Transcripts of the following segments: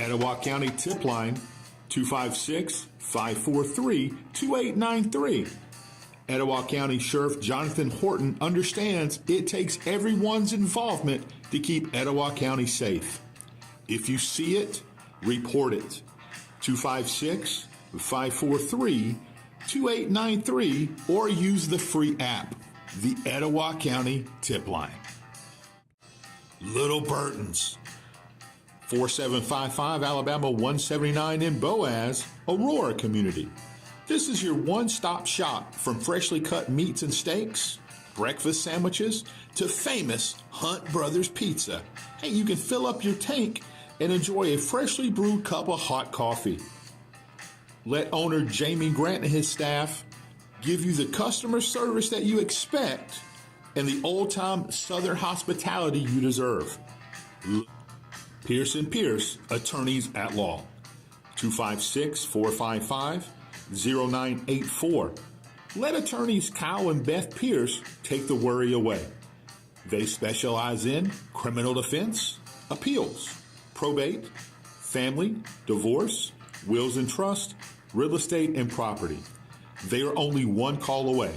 Etowah County tip line 256-543-2893. Etowah County Sheriff Jonathan Horton understands it takes everyone's involvement to keep Etowah County safe. If you see it, report it. 256-543-2893 or use the free app, the Etowah County Tip Line. Little Burton's, 4755 Alabama 179 in Boaz, Aurora Community. This is your one-stop shop from freshly cut meats and steaks, breakfast sandwiches, to famous Hunt Brothers Pizza. Hey, you can fill up your tank and enjoy a freshly brewed cup of hot coffee. Let owner Jamie Grant and his staff give you the customer service that you expect and the old-time Southern hospitality you deserve. Pierce & Pierce, attorneys at law. 256-455-0984. Let attorneys Kyle and Beth Pierce take the worry away. They specialize in criminal defense, appeals, probate, family, divorce, wills and trust, real estate, and property. They are only one call away.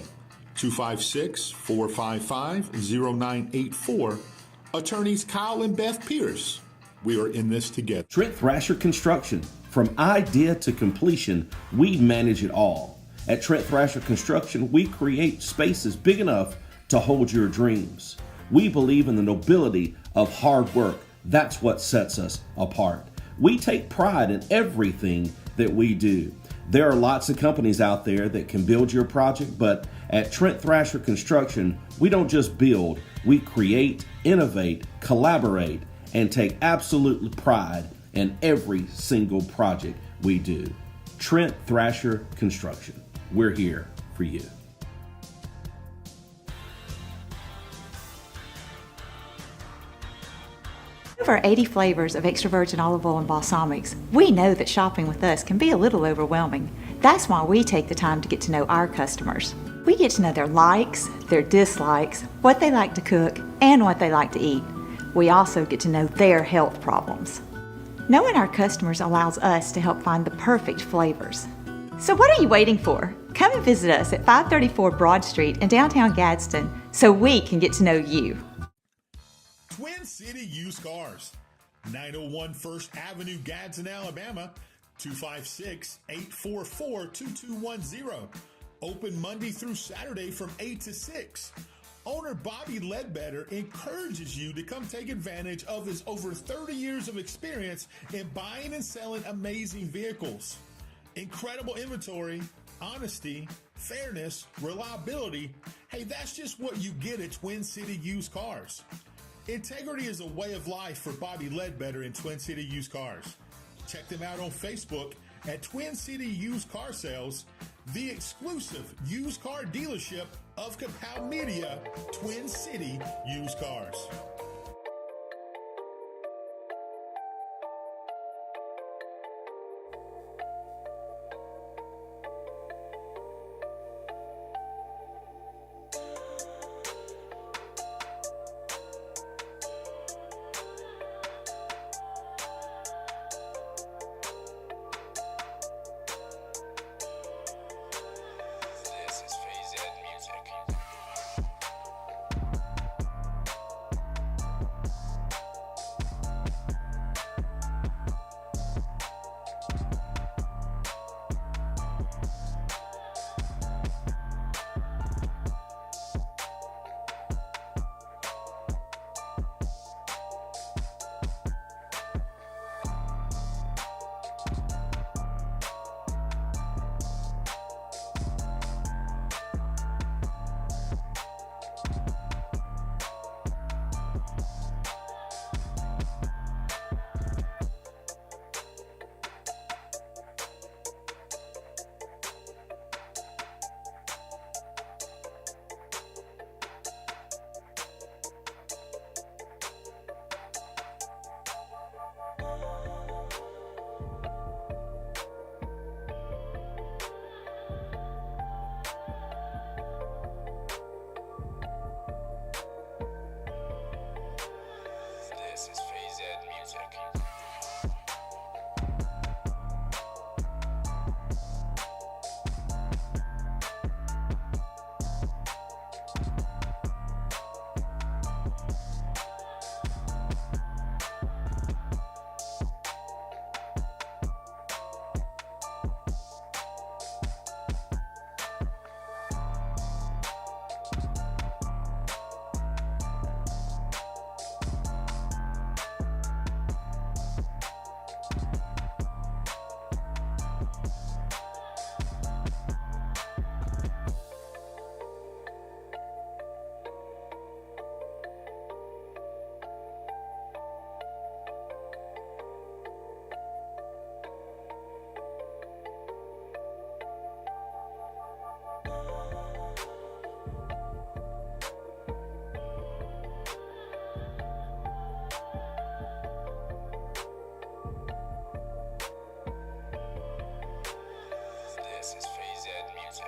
256-455-0984. Attorneys Kyle and Beth Pierce. We are in this together. Trent Thrasher Construction. From idea to completion, we manage it all. At Trent Thrasher Construction, we create spaces big enough to hold your dreams. We believe in the nobility of hard work. That's what sets us apart. We take pride in everything that we do. There are lots of companies out there that can build your project, but at Trent Thrasher Construction, we don't just build, we create, innovate, collaborate, and take absolute pride in every single project we do. Trent Thrasher Construction. We're here for you. Over 80 flavors of extra virgin olive oil and balsamics. We know that shopping with us can be a little overwhelming. That's why we take the time to get to know our customers. We get to know their likes, their dislikes, what they like to cook, and what they like to eat. We also get to know their health problems. Knowing our customers allows us to help find the perfect flavors. So what are you waiting for? Come and visit us at 534 Broad Street in downtown Gadsden so we can get to know you. Twin City Used Cars, 901 First Avenue, Gadsden, Alabama, 256-844-2210. Open Monday through Saturday from 8 to 6. Owner Bobby Ledbetter encourages you to come take advantage of his over 30 years of experience in buying and selling amazing vehicles. Incredible inventory, honesty, fairness, reliability. Hey, that's just what you get at Twin City Used Cars. Integrity is a way of life for Bobby Ledbetter in Twin City Used Cars. Check them out on Facebook at Twin City Used Car Sales, the exclusive used car dealership of Kapow Media, Twin City Used Cars. This is Phase Ed Music.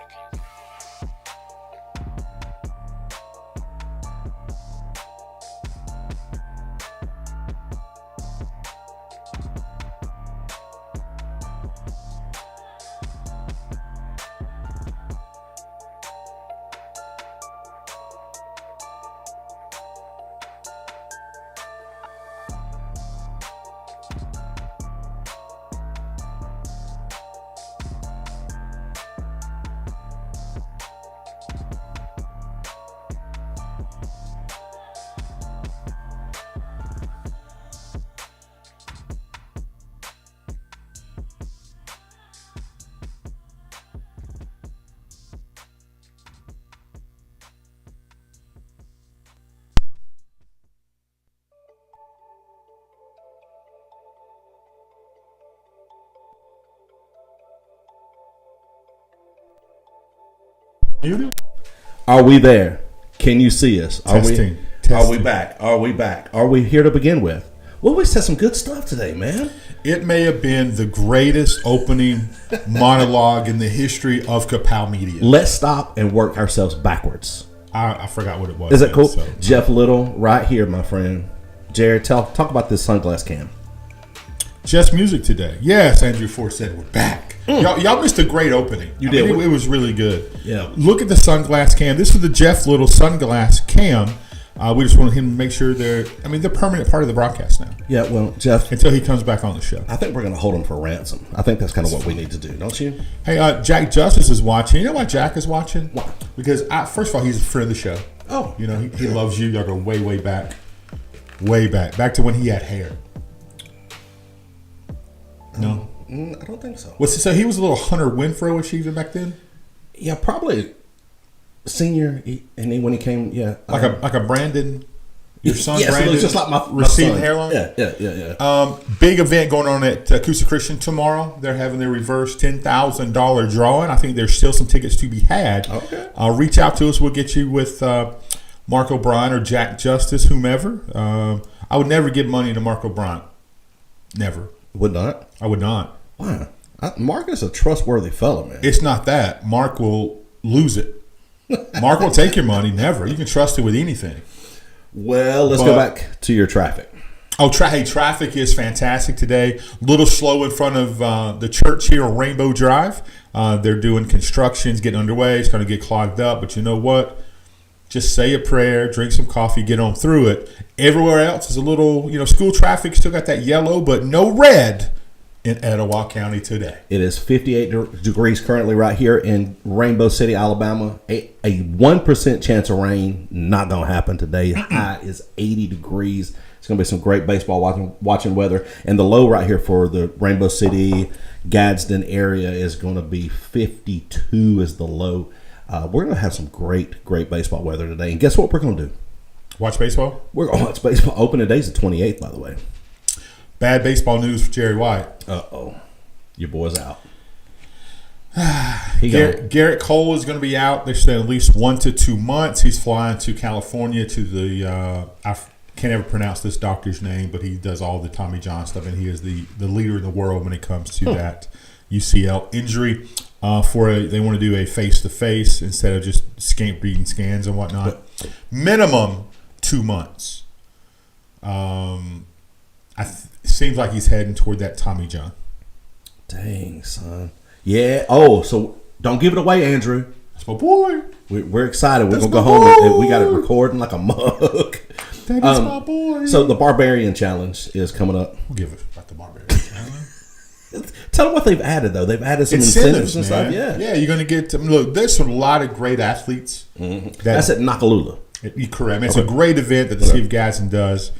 Are we there? Can you see us? Are Testing. Are we back? Are we back? Are we here to begin with? Well, we said some good stuff today, man. It may have been the greatest opening monologue in the history of Kapow Media. Let's stop and work ourselves backwards. I forgot what it was. Is that cool? So. Jeff Little, right here, my friend. Jared, talk about this sunglass cam. Just music today. Yes, Andrew Ford said we're back. Y'all missed a great opening. You did. It was really good. Yeah. Look at the sunglass cam. This is the Jeff Little sunglass cam. We just wanted him to make sure they're permanent part of the broadcast now. Yeah, well, Jeff, Until he comes back on the show. I think we're going to hold him for ransom. I think that's kind of what we need to do, don't you? Hey, Jack Justice is watching. You know why Jack is watching? Why? Because, first of all, he's a friend of the show. Oh. You know, he loves you. Y'all go way, way back. Way back. Back to when he had hair. No? I don't think so. So he was a little Hunter Winfrow-ish even back then? Yeah, probably senior, and then when he came, yeah. Like a Brandon, your son yes, Brandon? it was just like my receding son. hairline? Yeah. Big event going on at Coosa Christian tomorrow. They're having their reverse $10,000 drawing. I think there's still some tickets to be had. Okay. Reach out to us. We'll get you with Mark O'Brien or Jack Justice, whomever. I would never give money to Mark O'Brien. Never. Would not? I would not. Why? Mark is a trustworthy fellow, man. It's not that. Mark will lose it. Mark will take your money. Never. You can trust it with anything. Well, let's go back to your traffic. Oh, traffic is fantastic today. A little slow in front of the church here on Rainbow Drive. They're doing constructions, getting underway. It's going to get clogged up. But you know what? Just say a prayer, drink some coffee, get on through it. Everywhere else is a little, school traffic still got that yellow, but no red in Etowah County today. It is 58 degrees currently right here in Rainbow City, Alabama. A 1% chance of rain, not going to happen today. High is 80 degrees. It's going to be some great baseball watching weather. And the low right here for the Rainbow City, Gadsden area is going to be 52 is the low. We're going to have some great baseball weather today. And guess what we're going to do? Watch baseball? We're going to watch baseball. Opening day's the 28th, by the way. Bad baseball news for Jerry White. Uh-oh. Your boy's out. Garrett Cole is going to be out. They said at least 1 to 2 months. He's flying to California to the I can't ever pronounce this doctor's name, but he does all the Tommy John stuff, and he is the leader in the world when it comes to that UCL injury. They want to do a face-to-face instead of just reading scans and whatnot. Minimum 2 months. Seems like he's heading toward that Tommy John. Dang, son. Yeah. Oh, so don't give it away, Andrew. That's my boy. We're excited. We're going to go home and we got it recording like a mug. That is my boy. So the Barbarian Challenge is coming up. We'll give it about the Barbarian Challenge. Tell them what they've added, though. They've added some incentives and stuff. Yeah. Yeah, you're going to get look, there's a lot of great athletes. Mm-hmm. That's at Nakalula. You're correct. It's a great event that the City of Gadsden does.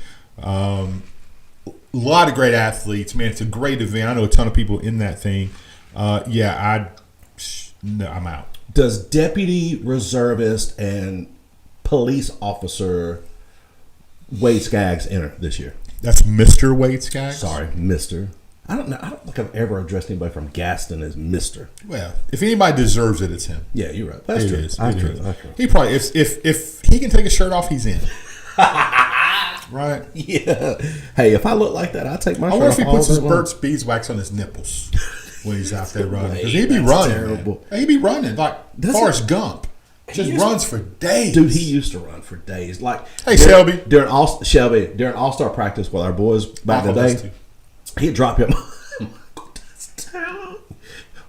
A lot of great athletes, man. It's a great event. I know a ton of people in that thing. I'm out. Does deputy reservist and police officer Wade Skaggs enter this year? That's Mr. Wade Skaggs? Sorry, Mr. I don't know. I don't think I've ever addressed anybody from Gaston as Mr. Well, if anybody deserves it, it's him. Yeah, you're right. That's it true. Is. That's it true. is. That's true. He probably if he can take his shirt off, he's in. Right? Yeah. Hey, if I look like that, I'll take my shirt off. I wonder if he puts his all day long. Burt's beeswax on his nipples. when he's out there running. Because Wait, he'd be that's running. terrible. Man. He'd be running like Does Forrest Gump. Just runs for days. Dude, he used to run for days. Like, Hey, Shelby. during All-Star practice with our boys back in the Michael does day, too. he'd drop him.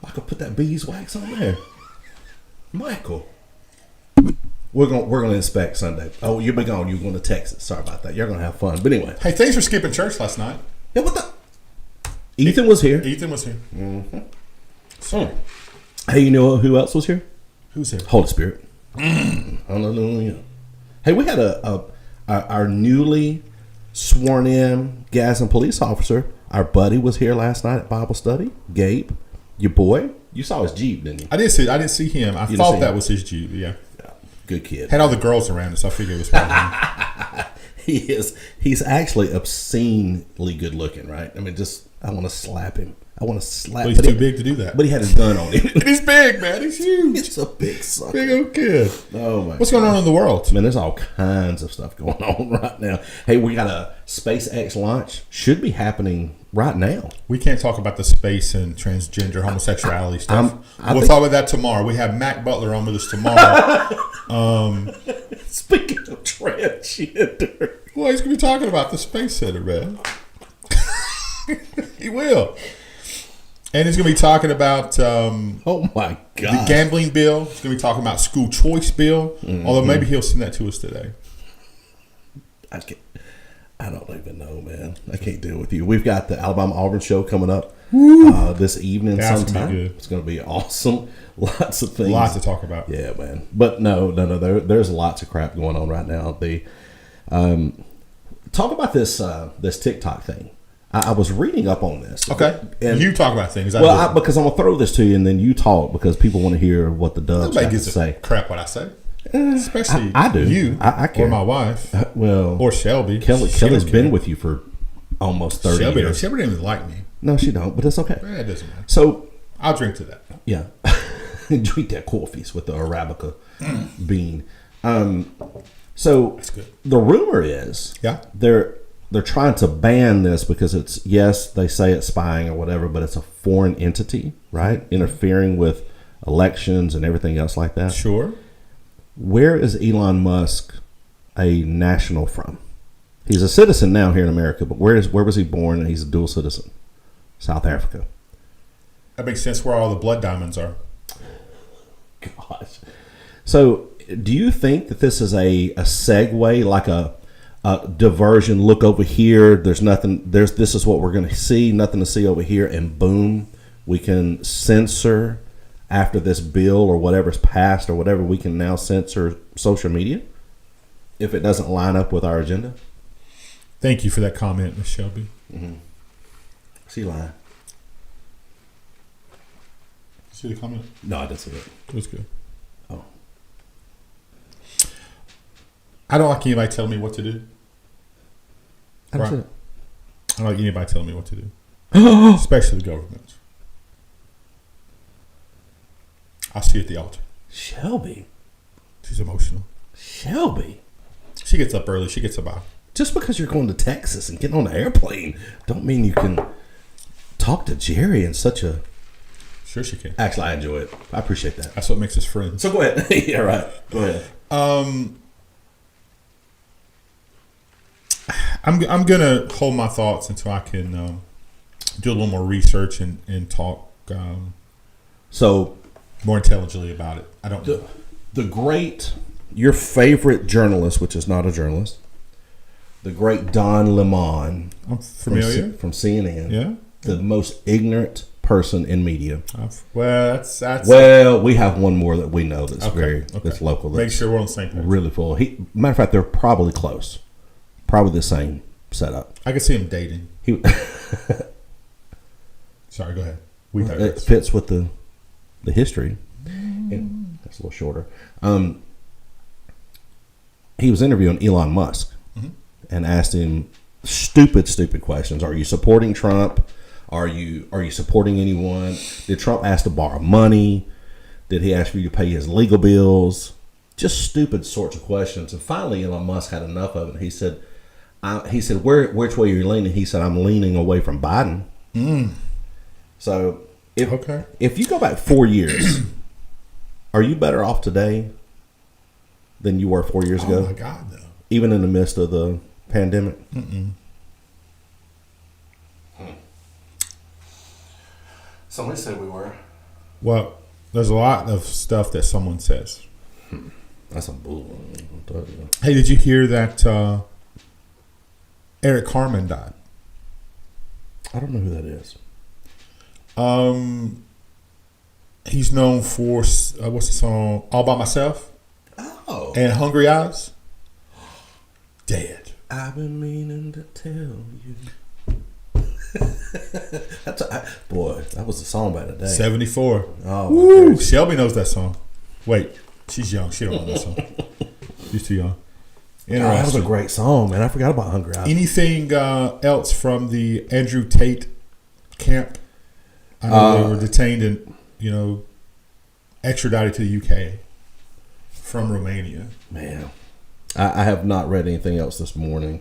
I could put that beeswax on there. Michael. We're gonna inspect Sunday. Oh, you'll be gone. You're going to Texas. Sorry about that. You're gonna have fun. But anyway. Hey, thanks for skipping church last night. Yeah, what the? Ethan was here. Ethan was here. Sorry. Hey, you know who else was here? Who's here? Holy Spirit. Hallelujah. Hey, we had our newly sworn in Gadsden police officer. Our buddy was here last night at Bible study. Gabe, your boy. You saw his Jeep, didn't you? I didn't see him. I thought that was his Jeep. Yeah. Good kid. Had all the girls around us. So I figured it was probably him. He's actually obscenely good looking, right? I mean, I want to slap him. I want to slap him. But he's too big to do that. But he had his gun on him. He's big, man. He's huge. It's a big sucker. Big old kid. Oh my! What's going on in the world? Man, there's all kinds of stuff going on right now. Hey, we got a SpaceX launch. Should be happening right now. We can't talk about the space and transgender homosexuality stuff. I We'll think- talk about that tomorrow. We have Mac Butler on with us tomorrow. Speaking of transgender, Well, he's going to be talking about the Space Center, man. He will. And he's going to be talking about oh my the god, gambling bill. He's going to be talking about school choice bill. Mm-hmm. Although maybe he'll send that to us today. I don't even know, man. I can't deal with you. We've got the Alabama Auburn show coming up this evening That's gonna be sometime. good. It's going to be awesome. Lots of things. Lots to talk about. Yeah, man. But no. There's lots of crap going on right now. The talk about this TikTok thing. I was reading up on this. Okay. And you talk about things. because I'm gonna throw this to you, and then you talk because people want to hear what the Dubs Nobody have to gives a say. crap what I say. Especially I do. You I care. or my wife Well, or Shelby. Kelly's She don't been care. with you for almost 30 Shelby. years. Shelby didn't even like me. No, she don't. But it's okay. It doesn't matter. So I'll drink to that. yeah, drink that coffee with the Arabica bean. So That's good. the rumor is, Yeah. they're trying to ban this because it's, yes, they say it's spying or whatever, but it's a foreign entity, right? Interfering with elections and everything else like that. Sure. Where is Elon Musk a national from? He's a citizen now here in America, but where was he born? And he's a dual citizen. South Africa. That makes sense where all the blood diamonds are. Gosh. So do you think that this is a segue, like a diversion? Look over here. There's nothing. This is what we're going to see. Nothing to see over here, and boom, we can censor after this bill or whatever's passed or whatever. We can now censor social media if it doesn't line up with our agenda. Thank you for that comment, Miss Shelby. See line? See the comment? No, I didn't see it. It was good. Oh, I don't like anybody telling me what to do. I don't Right. see it. I don't like anybody telling me what to do. Especially the government. I'll see you at the altar. Shelby. She's emotional. Shelby. She gets up early. She gets up out. Just because you're going to Texas and getting on an airplane don't mean you can talk to Jerry in such a... Sure she can. Actually, I enjoy it. I appreciate that. That's what makes us friends. So go ahead. Yeah, right. Go ahead. I'm gonna hold my thoughts until I can do a little more research and talk So more intelligently about it. I don't know. the great, your favorite journalist, which is not a journalist, the great Don Lemon I'm familiar. from CNN, Yeah. the most ignorant person in media. Well, that's Well, we have one more that we know that's okay. that's local. Make That's sure we're on the same page. really full. Matter of fact, they're probably close. Probably the same setup. I can see him dating. He Sorry, go ahead. We it digress. fits with the history. And that's a little shorter. He was interviewing Elon Musk and asked him stupid questions. Are you supporting Trump? Are you supporting anyone? Did Trump ask to borrow money? Did he ask for you to pay his legal bills? Just stupid sorts of questions. And finally, Elon Musk had enough of it. He said, which way are you leaning? He said, I'm leaning away from Biden. So If you go back 4 years, are you better off today than you were 4 years ago? Oh my God, no. Even in the midst of the pandemic? Somebody said we were. Well, there's a lot of stuff that someone says. That's a bull. Hey, did you hear that Eric Carmen died? I don't know who that is. He's known for what's the song? All by Myself. Oh. And Hungry Eyes. Dead. I've been meaning to tell you. Boy, that was a song back in the day. 74. Oh, woo! Shelby knows that song. Wait, she's young. She don't know that song. She's too young. Interesting. That was a great song, man. I forgot about Hungry Eyes. Anything else from the Andrew Tate camp? I know they were detained and, extradited to the UK from Romania. Man, I have not read anything else this morning.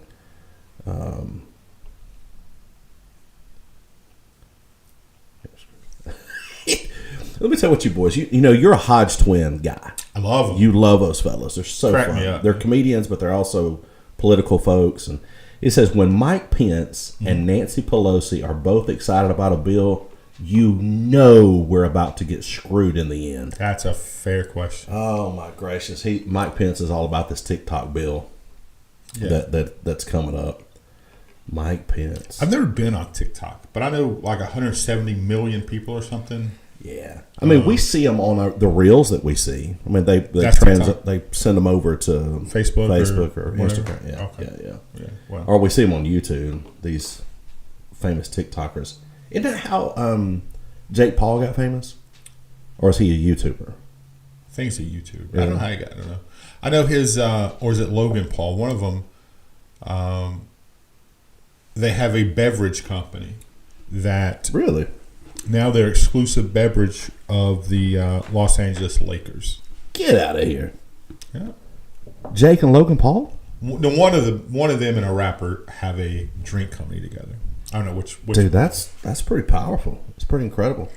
Let me tell you what you boys, you're a Hodge twin guy. I love them. You love those fellas. They're so Crack fun. me up. They're comedians, but they're also political folks. And it says when Mike Pence and Nancy Pelosi are both excited about a bill, we're about to get screwed in the end. That's a fair question. Oh my gracious! Mike Pence is all about this TikTok bill that's coming up. Mike Pence. I've never been on TikTok, but I know like 170 million people or something. Yeah, I mean we see them on the reels that we see. I mean they send them over to Facebook or Instagram. Yeah, okay. Yeah. Wow. Or we see them on YouTube. These famous TikTokers. Isn't that how Jake Paul got famous, or is he a YouTuber? I think he's a YouTuber. I don't know how he got. I don't know. I know his, or is it Logan Paul? One of them. They have a beverage company that Really? now they're exclusive beverage of the Los Angeles Lakers. Get out of here. Yeah. Jake and Logan Paul? One of them and a rapper have a drink company together. I don't know which Dude, that's pretty powerful. It's pretty incredible.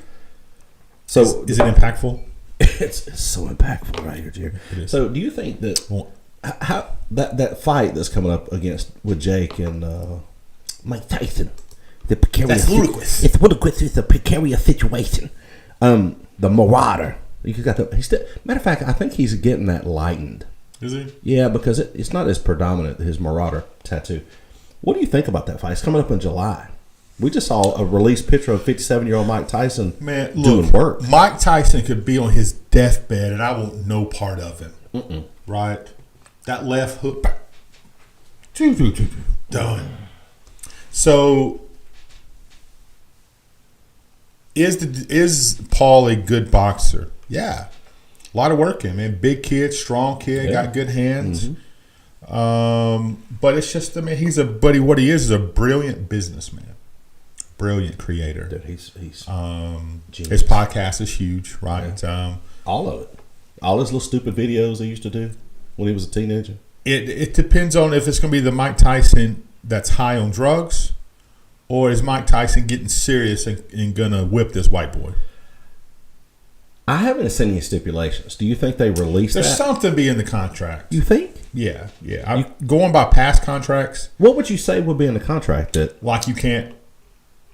So is it impactful? It's so impactful right here, Jerry. It is. So do you think that how that fight that's coming up with Jake and Mike Tyson, the precarious, that's ludicrous. It's ludicrous. It's a precarious situation. The Marauder. Matter of fact, I think he's getting that lightened. Is he? Yeah, because it's not as predominant, his Marauder tattoo. What do you think about that fight? It's coming up in July. We just saw a released picture of 57-year-old Mike Tyson doing work. Mike Tyson could be on his deathbed, and I want no part of him. Right? That left hook. Done. So, is Paul a good boxer? Yeah. A lot of work in, man. Big kid, strong kid, got good hands. But it's just, what he is a brilliant businessman. Brilliant creator. Dude, he's his podcast is huge, right? Yeah. All of it. All his little stupid videos he used to do when he was a teenager. It depends on if it's going to be the Mike Tyson that's high on drugs, or is Mike Tyson getting serious and going to whip this white boy? I haven't seen any stipulations. Do you think they released There's that? something be in the contract. You think? Yeah. Going by past contracts. What would you say would be in the contract that? Like you can't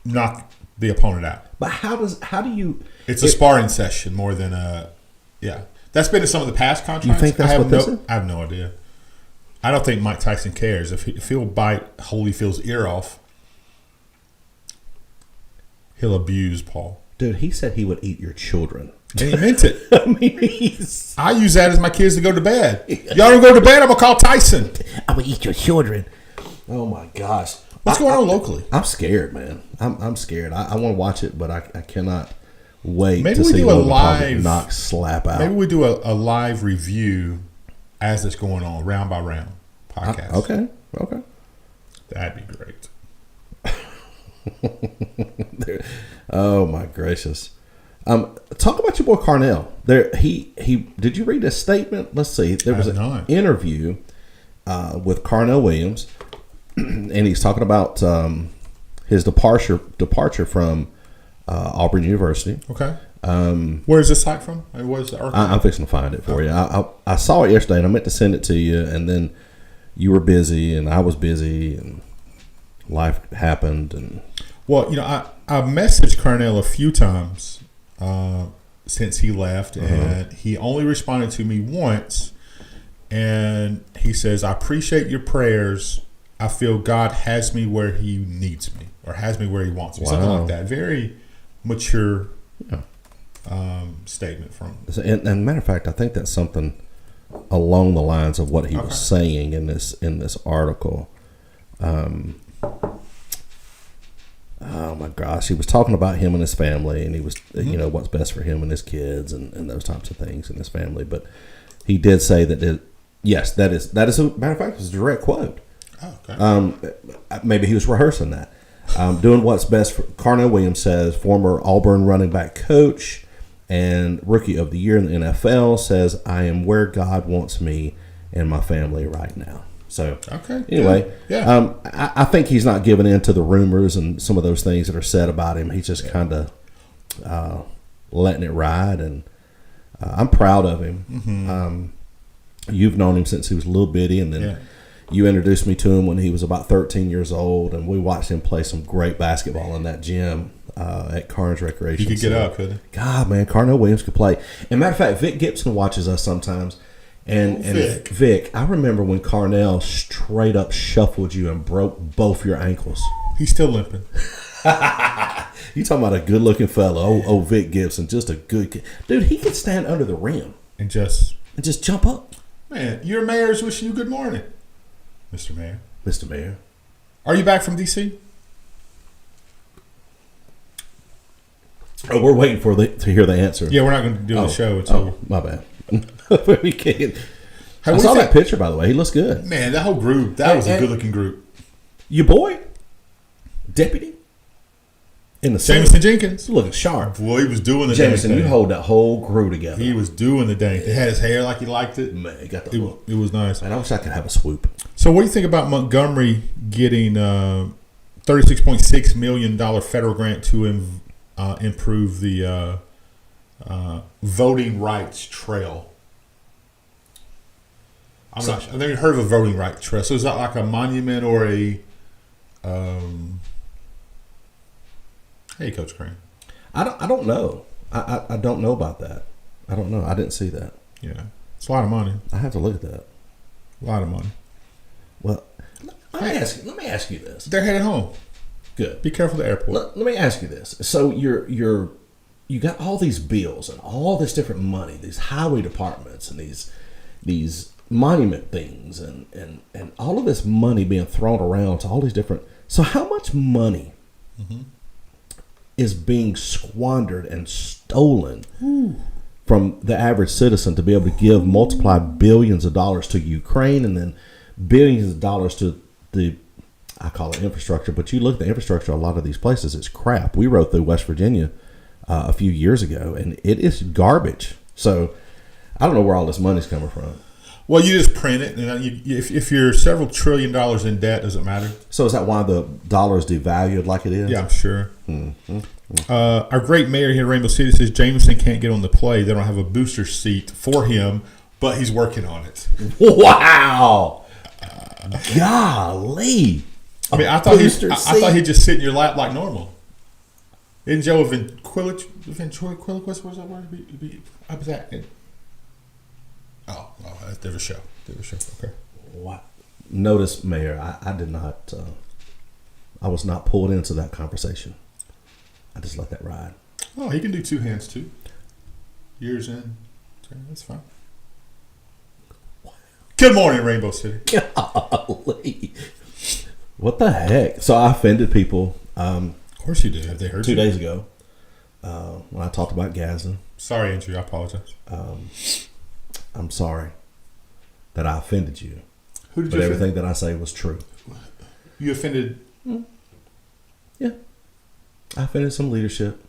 knock the opponent out. But how do you? It's a sparring session more than a. Yeah, that's been in some of the past contracts. You think that's what this is? I have no idea. I don't think Mike Tyson cares if he'll bite Holyfield's ear off. He'll abuse Paul. Dude, he said he would eat your children. And he meant it. I mean, I use that as my kids to go to bed. Y'all don't go to bed, I'm going to call Tyson. I would eat your children. Oh, my gosh. What's going on locally? I'm scared, man. I'm scared. I want to watch it, but I cannot wait maybe to we see do a Logan Paul live knock slap out. Maybe we do a live review as it's going on, round by round podcast. Okay. That'd be great. Oh my gracious. Talk about your boy Carnell. He did you read his statement? Let's see. There was an interview with Carnell Williams, and he's talking about his departure from Auburn University. Okay. Where's this site from? Where's the article? I'm fixing to find it for you. I saw it yesterday, and I meant to send it to you, and then you were busy, and I was busy, and life happened. And Well, I messaged Carnell a few times since he left, and he only responded to me once. And he says, "I appreciate your prayers. I feel God has me where He needs me, or has me where He wants me." Wow. Something like that. Very mature statement from him. and matter of fact, I think that's something along the lines of what he was saying in this article. Oh my gosh, he was talking about him and his family, and he was, what's best for him and his kids, and those types of things in his family. But he did say that yes, that is a matter of fact, it's a direct quote. Oh, okay. Maybe he was rehearsing that. Doing what's best for Carnell Williams says, former Auburn running back coach and rookie of the year in the NFL, says, "I am where God wants me and my family right now." So anyway, yeah. I think he's not giving in to the rumors and some of those things that are said about him. He's just kind of letting it ride, and I'm proud of him. Mm-hmm. You've known him since he was a little bitty, and then you introduced me to him when he was about 13 years old, and we watched him play some great basketball in that gym at Carnes Recreation. He could get up, couldn't he? God, man, Carnell Williams could play. And matter of fact, Vic Gibson watches us sometimes. And Vic, I remember when Carnell straight up shuffled you and broke both your ankles. He's still limping. You talking about a good-looking fellow. Oh, Vic Gibson, just a good kid. Dude, he could stand under the rim And just jump up. Man, your mayor's wishing you good morning, Mr. Mayor. Mr. Mayor. Are you back from D.C.? Oh, we're waiting to hear the answer. Yeah, we're not going to do the show until... Oh, my bad. We can't. Hey, I saw that picture, by the way. He looks good. Man, that whole group, that was a good-looking group. Your boy, deputy, in the Jameson Jenkins. looking sharp. Boy, he was doing the Jameson, dang you thing. hold that whole crew together. He was doing the dang thing. He had his hair like he liked it. Man, he got the look. It was nice. Man, I wish I could have a swoop. So what do you think about Montgomery getting $36.6 million federal grant to improve the voting rights trail? I've never heard of a voting rights trail. So is that like a monument or a... Hey, Coach Crane. I don't know. I don't know about that. I don't know. I didn't see that. Yeah. It's a lot of money. I have to look at that. A lot of money. Well, let me ask you this. They're headed home. Good. Be careful at the airport. Let me ask you this. So you got all these bills and all this different money, these highway departments and these monument things and all of this money being thrown around to all these different. So how much money is being squandered and stolen from the average citizen to be able to give multiplied billions of dollars to Ukraine and then billions of dollars to the, I call it infrastructure, but you look at the infrastructure, a lot of these places, it's crap. We rode through West Virginia a few years ago, and it is garbage. So I don't know where all this money's coming from. Well, you just print it, and if you're several $1 trillion in debt, does it matter? So is that why the dollar is devalued like it is? Yeah, I'm sure. Our great mayor here in Rainbow City says Jameson can't get on the plane. They don't have a booster seat for him, but he's working on it. Wow. Golly. I mean, I thought he'd just sit in your lap like normal. Isn't Joe ventriloquist? What's that word? How was that? Oh, that's a different show. Okay. What? Notice, Mayor, I did not. I was not pulled into that conversation. I just let that ride. Oh, he can do two hands too. Years in, that's fine. Good morning, Rainbow City. Golly. What the heck? So I offended people. Of course you did. Have they heard 2 you? days ago when I talked about Gadsden. Sorry, Andrew. I apologize. I'm sorry that I offended you. Who did but you everything offend? that I say was true. You offended? Yeah. I offended some leadership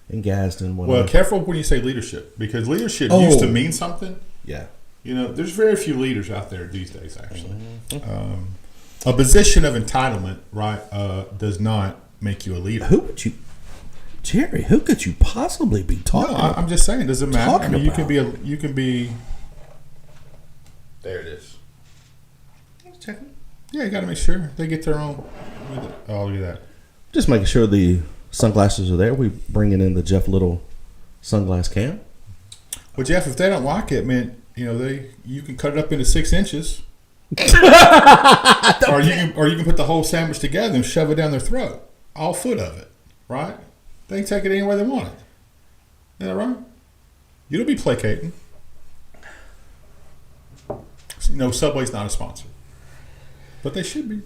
in Gadsden. Well, careful when you say leadership, because leadership used to mean something. Yeah. You know, there's very few leaders out there these days, actually. A position of entitlement, right, does not make you a leader. Who would you... Jerry, who could you possibly be talking No, about? I'm just saying, does it matter? I Talking mean, about. you can be. There it is. Check it. Yeah, you got to make sure they get their own. Oh, look at that. Just making sure the sunglasses are there. We bringing in the Jeff Little sunglass cam. Well, Jeff, if they don't like it, man, you can cut it up into 6 inches, or you can put the whole sandwich together and shove it down their throat, all foot of it, right? They can take it any way they want it. Is that right? You don't be placating. Subway's not a sponsor, but they should be.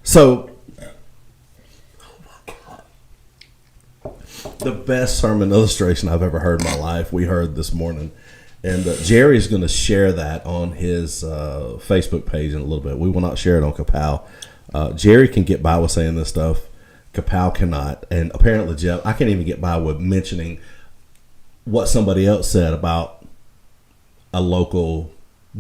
So, the best sermon illustration I've ever heard in my life, we heard this morning. And Jerry's going to share that on his Facebook page in a little bit. We will not share it on Kapow. Jerry can get by with saying this stuff. Kapow cannot. And apparently, Jeff, I can't even get by with mentioning what somebody else said about a local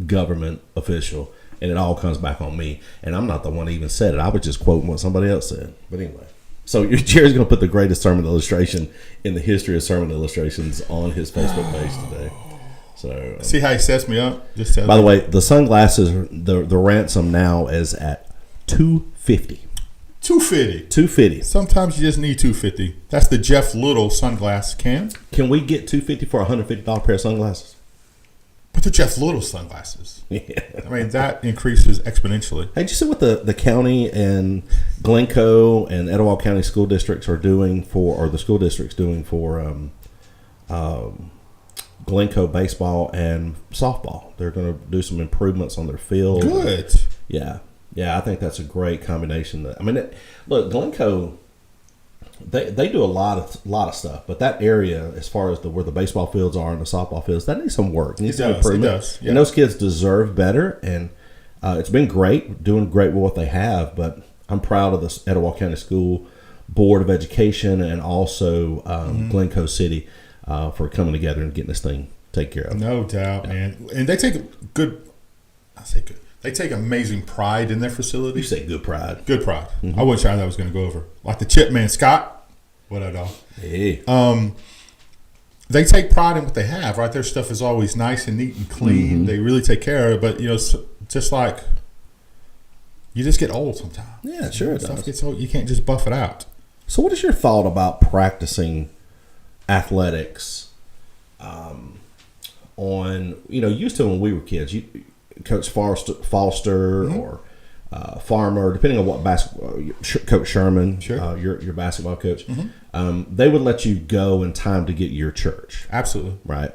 government official. And it all comes back on me. And I'm not the one who even said it. I was just quoting what somebody else said. But anyway. So Jerry's going to put the greatest sermon illustration in the history of sermon illustrations on his Facebook page today. So See how he sets me up? Just by the way, the sunglasses, the ransom now is at $250. $250. $250. Sometimes you just need $250. That's the Jeff Little sunglass cam. Can we get $250 for a $150 pair of sunglasses? But they're Jeff Little sunglasses. Yeah. I mean, that increases exponentially. Hey, did you see what the county and Glencoe and Etowah County school districts are doing or the school district's doing for Glencoe baseball and softball? They're going to do some improvements on their field. Good. Yeah, I think that's a great combination. Look, Glencoe, they do a lot of stuff, but that area, as far as where the baseball fields are and the softball fields, that needs some work. It needs some improvement. It does. Yeah. And those kids deserve better. And it's been great, doing great with what they have. But I'm proud of the Etowah County School Board of Education and also Glencoe City for coming together and getting this thing taken care of. No doubt, man. And they take good. I say good. They take amazing pride in their facility. You say good pride. Good pride. I wasn't sure that was going to go over. Like the Chip Man Scott. What up, dog? Hey. They take pride in what they have, right? Their stuff is always nice and neat and clean. They really take care of it. But, just like you just get old sometimes. Yeah, sure it Stuff does. gets old. You can't just buff it out. So what is your thought about practicing athletics on, used to when we were kids, Coach Foster or Farmer, depending on what basketball, Coach Sherman, Sure. Your basketball coach, they would let you go in time to get your church. Absolutely. Right.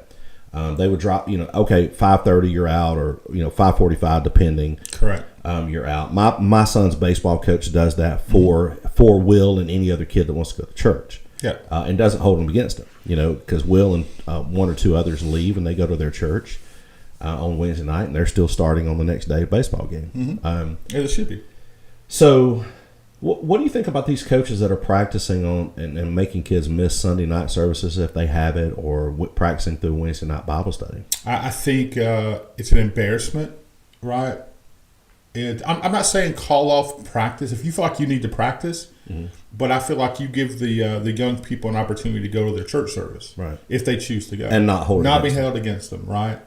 They would drop, 5:30 you're out, or 5:45 depending. Correct. You're out. My son's baseball coach does that for Will and any other kid that wants to go to church. Yeah. And doesn't hold them against him, because Will and one or two others leave and they go to their church on Wednesday night, and they're still starting on the next day baseball game. Yeah, it should be. So what do you think about these coaches that are practicing on and making kids miss Sunday night services if they have it, or practicing through Wednesday night Bible study? I think it's an embarrassment, right? And I'm not saying call off practice if you feel like you need to practice, but I feel like you give the young people an opportunity to go to their church service, Right, if they choose to go, and not be held against them, right?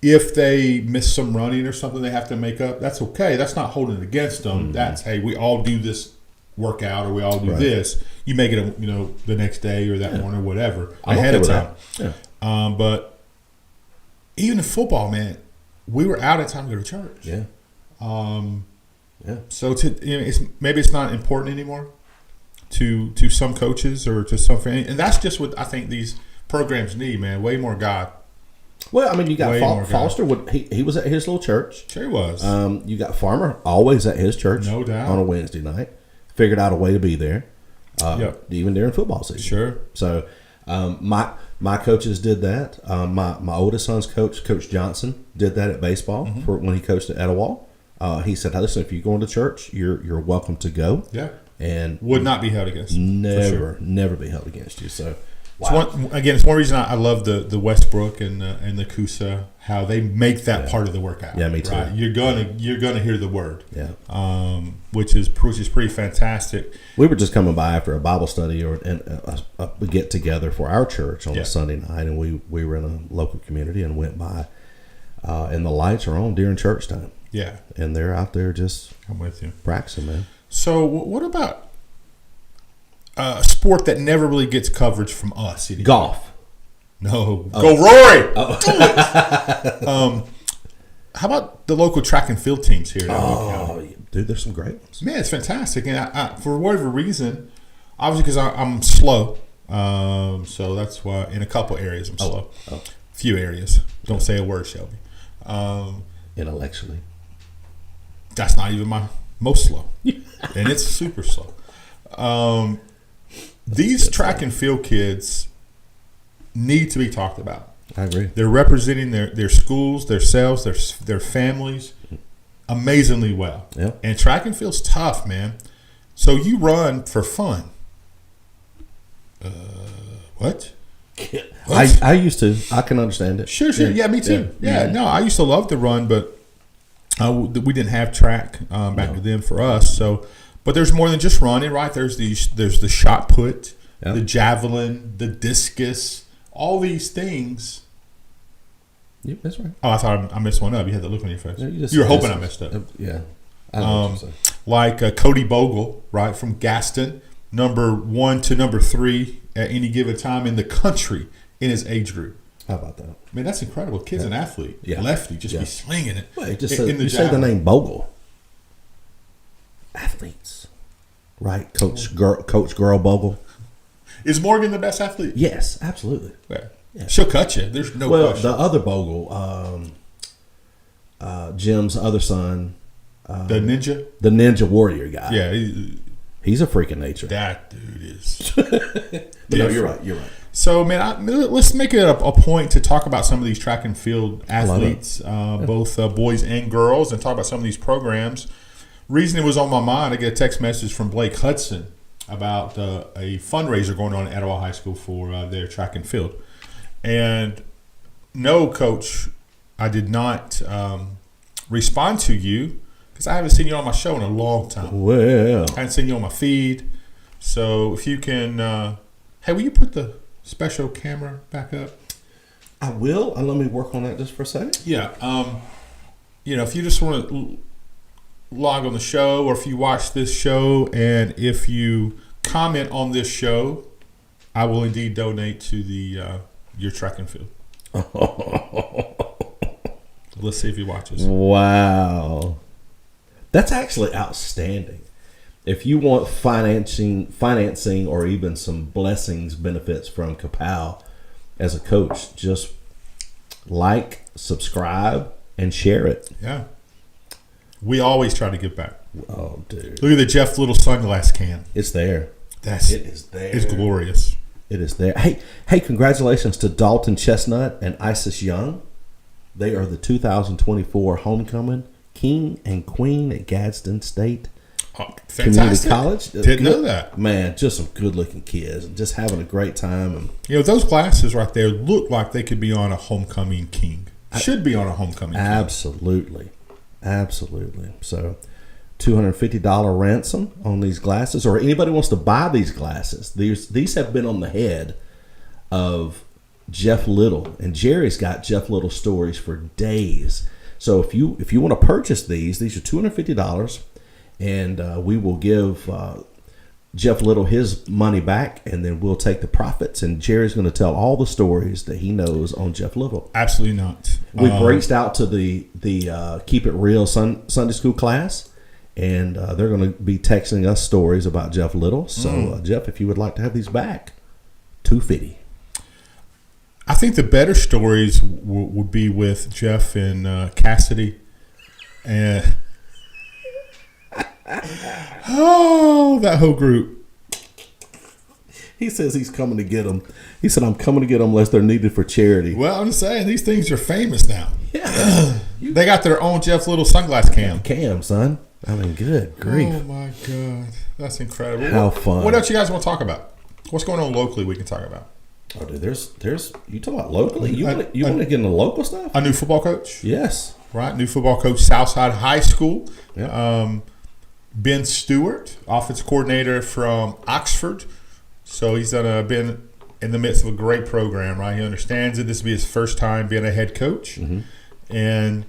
If they miss some running or something they have to make up, that's okay. That's not holding it against them. That's, hey, we all do this workout, or we all do this. You make it, the next day or that morning or whatever, ahead of time. Yeah. But even in football, man, we were out at time to go to church. Yeah. So maybe it's not important anymore to some coaches or to some fans, and that's just what I think these programs need, man. Way more God. Well, I mean, you got Way more Foster. He was at his little church. Sure he was. You got Farmer, always at his church. No doubt. On a Wednesday night. Figured out a way to be there. Yep. Even during football season. Sure. So my coaches did that. My oldest son's coach, Coach Johnson, did that at baseball for when he coached at Etowah. He said, hey, listen, if you're going to church, you're welcome to go. Yeah. And would not be held against. Never be held against you. So Wow. It's one reason I love the Westbrook and the Coosa, how they make that part of the workout. Yeah, me too. Right? You're gonna hear the word. Yeah. Which is pretty fantastic. We were just coming by after a Bible study or a get together for our church on a Sunday night, and we were in a local community and went by, and the lights are on during church time. Yeah, and they're out there just I'm with you, practicing, man. So what about a sport that never really gets coverage from us? Anymore? Golf. No, go Rory. How about the local track and field teams here? Dude, there's some great ones. Man, it's fantastic, and I, for whatever reason, obviously because I'm slow, so that's why in a couple areas I'm slow. Few areas. Don't say a word, Shelby. Intellectually, that's not even my most slow, and it's super slow. These track and field kids need to be talked about. I agree. They're representing their schools, themselves, their families amazingly well. Yeah. And track and field's tough, man. So you run for fun. What? I used to. I can understand it. Sure. Yeah, me too. Yeah. Mm-hmm. No, I used to love to run, but we didn't have track back then for us. So, but there's more than just running, right? There's the shot put, the javelin, the discus, all these things. Yep, that's right. Oh, I thought I missed one up. You had the look on your face. No, you were hoping I messed up. Yeah. I know what you're saying. Like Cody Bogle, right, from Gaston, number 1 to number 3 at any given time in the country in his age group. How about that? Man, that's incredible. Kid's an athlete. Yeah. Lefty, just be slinging it. Well, you javelin. say the name Bogle. Athletes. Right? Coach Girl Bogle. Is Morgan the best athlete? Yes, absolutely. Yeah. She'll cut you. There's no question. The other Bogle, Jim's other son. The ninja? The Ninja Warrior guy. Yeah. He's a freak of nature. That dude is. No, you're right. You're right. So, man, let's make it a point to talk about some of these track and field athletes, both boys and girls, and talk about some of these programs. Reason it was on my mind, I get a text message from Blake Hudson about a fundraiser going on at Etowah High School for their track and field. And no, Coach, I did not respond to you because I haven't seen you on my show in a long time. Well, I haven't seen you on my feed. So if you can, hey, will you put the special camera back up? I will. Let me work on that just for a second. Yeah. If you just want to log on the show, or if you watch this show, and if you comment on this show, I will indeed donate to the your track and field. Let's see if he watches. Wow. That's actually outstanding. If you want financing or even some blessings, benefits from Kapow as a coach, just like, subscribe, and share it. Yeah. We always try to give back. Oh, dude. Look at the Jeff Little sunglass can. It's there. It is there. It's glorious. It is there. Hey, congratulations to Dalton Chestnut and Isis Young. They are the 2024 homecoming king and queen at Gadsden State Community College. Didn't know that. Man, just some good-looking kids and just having a great time. And those glasses right there look like they could be on a homecoming king. Should be on a homecoming king. Absolutely. So, $250 ransom on these glasses, or anybody wants to buy these glasses. These have been on the head of Jeff Little, and Jerry's got Jeff Little stories for days. So if you want to purchase these are $250, and we will give Jeff Little his money back, and then we'll take the profits. And Jerry's going to tell all the stories that he knows on Jeff Little. Absolutely not. We've reached out to the Keep It Real Sunday School class, and they're going to be texting us stories about Jeff Little. So, Jeff, if you would like to have these back, $250. I think the better stories would be with Jeff and Cassidy. And that whole group. He says he's coming to get them. He said, I'm coming to get them unless they're needed for charity. Well, I'm just saying, these things are famous now. Yeah. They got their own Jeff Little sunglass cam. Cam, son. I mean, good grief. Oh, my God. That's incredible. How fun. What else you guys want to talk about? What's going on locally we can talk about? Oh, dude, there's you talking about locally? You want to get into local stuff? A new football coach, Yes. right? New football coach, Southside High School. Yeah. Ben Stewart, offensive coordinator from Oxford. So he's been in the midst of a great program, right? He understands it. This will be his first time being a head coach. Mm-hmm. And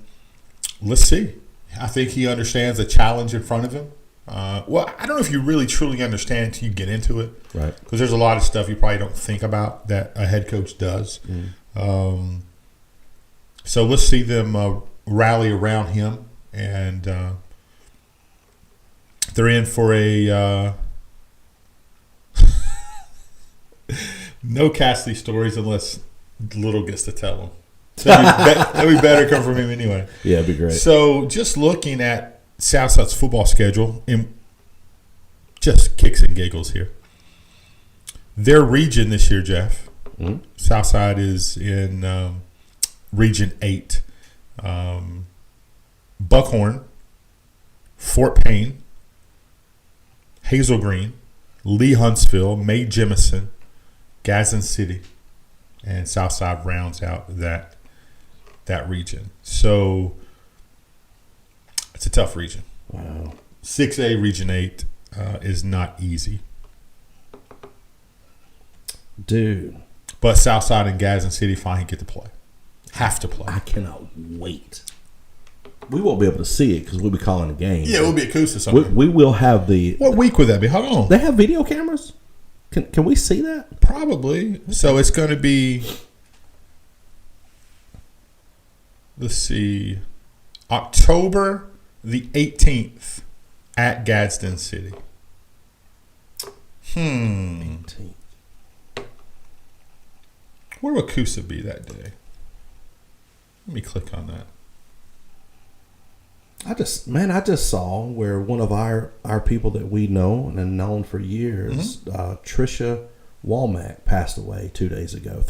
let's see. I think he understands the challenge in front of him. Well, I don't know if you really truly understand until you get into it. Right. Because there's a lot of stuff you probably don't think about that a head coach does. So let's see them rally around him. And they're in for a no Cassidy stories unless Little gets to tell them. That'd be better come from him anyway. Yeah, it'd be great. So just looking at Southside's football schedule, and just kicks and giggles here. Their region this year, Jeff, Southside is in Region 8. Buckhorn, Fort Payne, Hazel Green, Lee Huntsville, May Jemison, Gadsden City, and Southside rounds out that region. So it's a tough region. Wow. 6A Region 8 is not easy. Dude, But Southside and Gadsden City finally get to play. Have to play. I cannot wait. We won't be able to see it because we'll be calling the game. Yeah, it will be a Coos or something. We will have the. What week would that be? Hold on. They have video cameras? Can we see that? Probably. So it's going to be, let's see, October the 18th at Gadsden City. 18th. Where would Coosa be that day? Let me click on that. I just saw where one of our people that we know and have known for years, Trisha Walmack, passed away 3 days ago.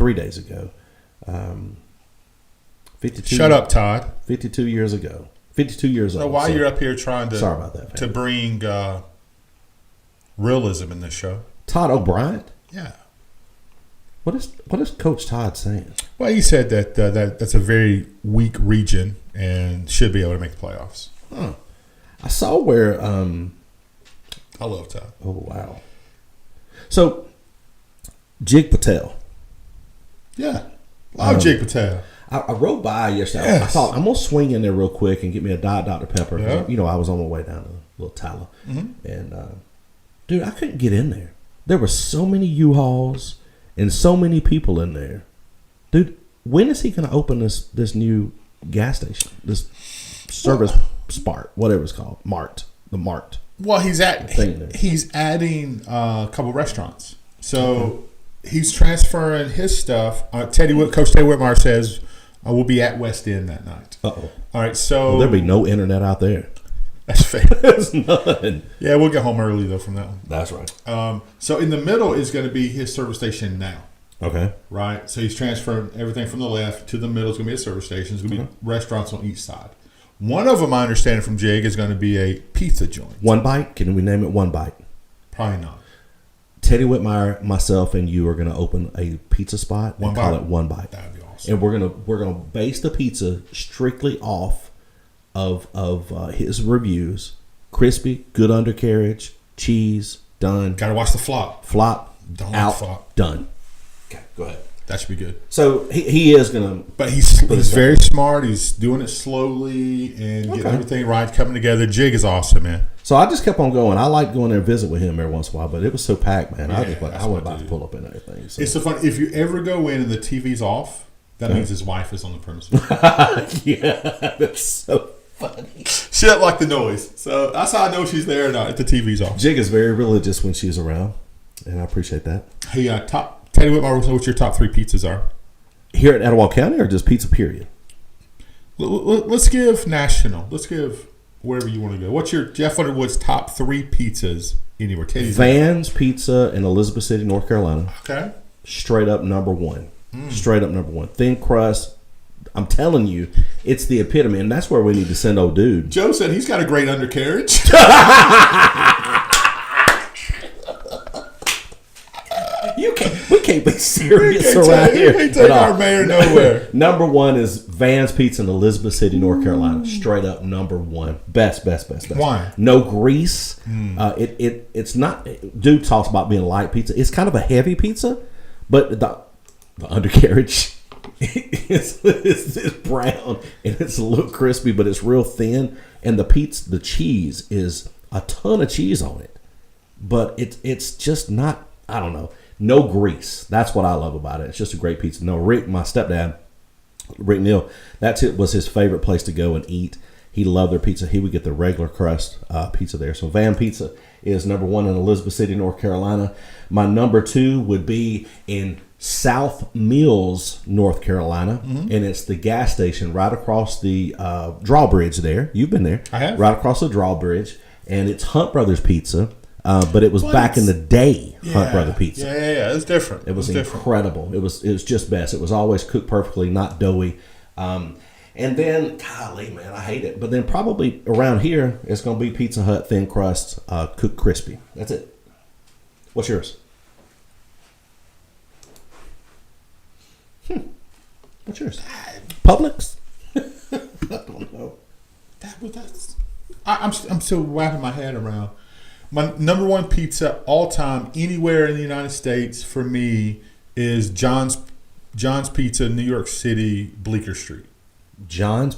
52. Shut up, Todd. 52 years ago. 52 years So old. while So- you're up here trying to Sorry about that, to fam. bring realism in this show. Todd O'Brien? Yeah. What is Coach Todd saying? Well, he said that that's a very weak region and should be able to make the playoffs. Huh. I saw where I love Todd. oh wow. So Jig Patel. Yeah. Love Jake Patel. I rode by yesterday. Yes. I thought I'm gonna swing in there real quick and get me a Diet Dr. Pepper. 'Cause, Yeah. You know, I was on my way down to Little Tyler, and dude, I couldn't get in there. There were so many U-Hauls and so many people in there. Dude, when is he gonna open this new gas station? This service Spart, whatever it's called, the Mart. Well, he's adding a couple restaurants. So he's transferring his stuff. Coach Teddy Whitmire says we'll be at West End that night. Uh-oh. All right, so Well, there'll be no internet out there. that's fair. There's none. Yeah, we'll get home early though from that one. That's right. So in the middle is going to be his service station now, Okay. right? So he's transferring everything from the left to the middle. Is going to be a service station. It's going to be restaurants on each side. One of them, I understand from Jig, is going to be a pizza joint. One Bite? Can we name it One Bite? Probably not. Teddy Whitmire, myself, and you are going to open a pizza spot and call it One Bite. That'd be awesome. And we're gonna base the pizza strictly off of his reviews. Crispy, good undercarriage, cheese, done. Got to watch the flop. Flop, Don't out, flop. done. Okay, go ahead. That should be good. So he is gonna. But he's very smart. He's doing it slowly and getting everything right, coming together. Jig is awesome, man. So I just kept on going. I like going there and visit with him every once in a while, but it was so packed, man. I Yeah, just that's I wasn't what about to I pull up in everything. So. It's so funny. If you ever go in and the TV's off, that means his wife is on the premises. Yeah, that's so funny. She doesn't like the noise. So that's how I know she's there or not if the TV's off. Jig is very religious when she's around, and I appreciate that. Hey, Teddy Whitmire, what your top 3 pizzas are? Here at Etowah County, or just pizza period? Let's give national. Let's give wherever you want to go. What's your Jeff Underwood's top 3 pizzas anywhere? Teddy's Van's Pizza in Elizabeth City, North Carolina. okay. Straight up number one. Straight up number one. Thin crust. I'm telling you, it's the epitome, and that's where we need to send old dude. Joe said he's got a great undercarriage. You we can't be serious We can't around take- here. we can't take at all. our mayor nowhere. Number one is Van's Pizza in Elizabeth City, North Carolina. Straight up number one. Best. Why? No grease. It's not. Dude talks about being light pizza. It's kind of a heavy pizza, but the undercarriage is brown and it's a little crispy, but it's real thin. And the cheese is a ton of cheese on it, but it's just not. I don't know. No grease. That's what I love about it. It's just a great pizza. No, Rick, my stepdad, Rick Neal, was his favorite place to go and eat. He loved their pizza. He would get the regular crust pizza there. So Van Pizza is number one in Elizabeth City, North Carolina. My number two would be in South Mills, North Carolina, and it's the gas station right across the drawbridge there. You've been there. I have. Right across the drawbridge, and it's Hunt Brothers Pizza, but it was What? back in the day, Hunt Brother Pizza. Yeah. It's different. It was different. incredible. It was just best. It was always cooked perfectly, not doughy. And then, golly, man, I hate it. But then probably around here, it's going to be Pizza Hut thin crust, cooked crispy. That's it. What's yours? What's yours? Publix? I don't know. I'm still wrapping my head around. My number one pizza all time anywhere in the United States for me is John's Pizza, New York City, Bleecker Street. John's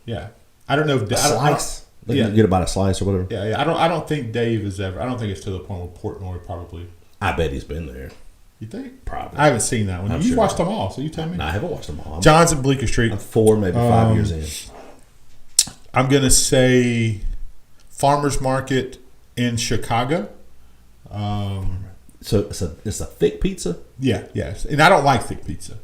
Yeah, I don't know if slice. Like Yeah. you get about a slice or whatever. Yeah. I don't think Dave is ever. I don't think it's to the point where Portnoy probably. I bet he's been there. You think? Probably. I haven't seen that one. I'm You've sure. watched them all, so you tell me. No, I haven't watched them all. John's and Bleecker Street. I'm 4, maybe 5 years in. I'm gonna say Farmers Market in Chicago. So it's a thick pizza. Yes, and I don't like thick pizza.